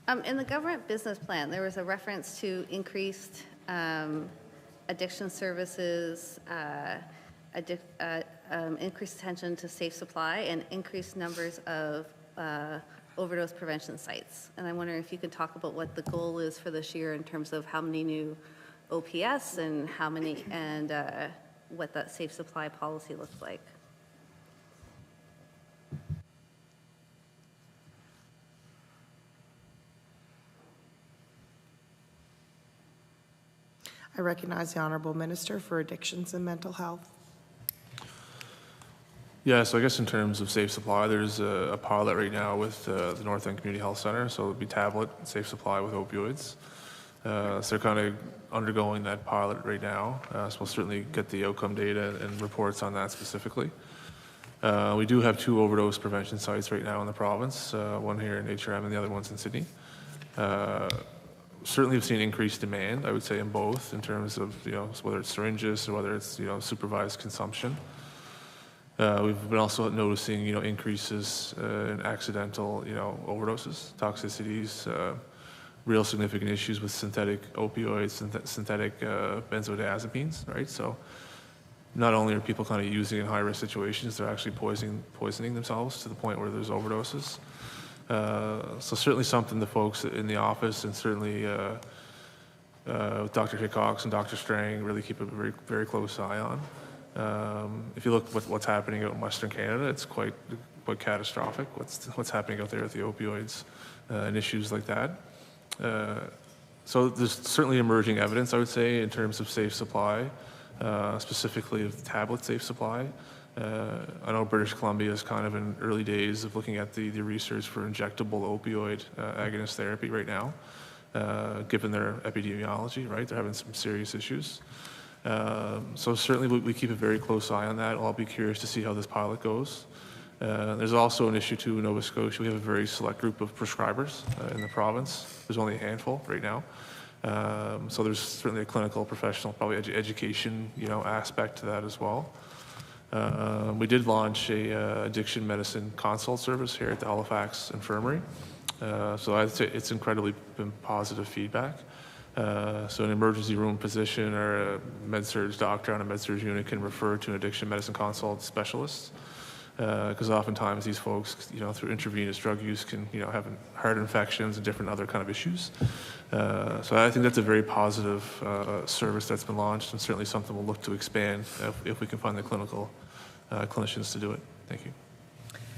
In the government business plan, there was a reference to increased addiction services, increased attention to safe supply, and increased numbers of overdose prevention sites. And I wonder if you could talk about what the goal is for this year in terms of how many new OPS and how many, and what that safe supply policy looks like. I recognize the Honourable Minister for Addictions and Mental Health. Yeah, so I guess in terms of safe supply, there's a pilot right now with the North End Community Health Center, so it'll be tablet safe supply with opioids. So they're kind of undergoing that pilot right now, so we'll certainly get the outcome data and reports on that specifically. We do have 2 overdose prevention sites right now in the province, one here in HRM and the other one's in Sydney. Certainly have seen increased demand, I would say, in both, in terms of, whether it's syringes or whether it's, supervised consumption. We've been also noticing, increases in accidental, overdoses, toxicities, real significant issues with synthetic opioids, synthetic benzodiazepines, right? So not only are people kind of using in high-risk situations, they're actually poisoning themselves to the point where there's overdoses. So certainly something the folks in the office and certainly with Dr. Hickox and Dr. Strang really keep a very, very close eye on. If you look at what's happening out in Western Canada, it's quite catastrophic. What's happening out there with the opioids and issues like that. So there's certainly emerging evidence, I would say, in terms of safe supply, specifically of tablet safe supply. I know British Columbia is kind of in early days of looking at the research for injectable opioid agonist therapy right now, given their epidemiology, right? They're having some serious issues. So certainly we keep a very close eye on that. I'll be curious to see how this pilot goes. There's also an issue too in Nova Scotia. We have a very select group of prescribers in the province. There's only a handful right now. So there's certainly a clinical, professional, probably education, aspect to that as well. We did launch a addiction medicine consult service here at the Halifax Infirmary. So I'd say it's incredibly been positive feedback. So an emergency room physician or a med-surg doctor on a med-surg unit can refer to an addiction medicine consult specialist. Because oftentimes these folks, through intravenous drug use can, have heart infections and different other kind of issues. So I think that's a very positive service that's been launched, and certainly something we'll look to expand if we can find the clinical clinicians to do it. Thank you.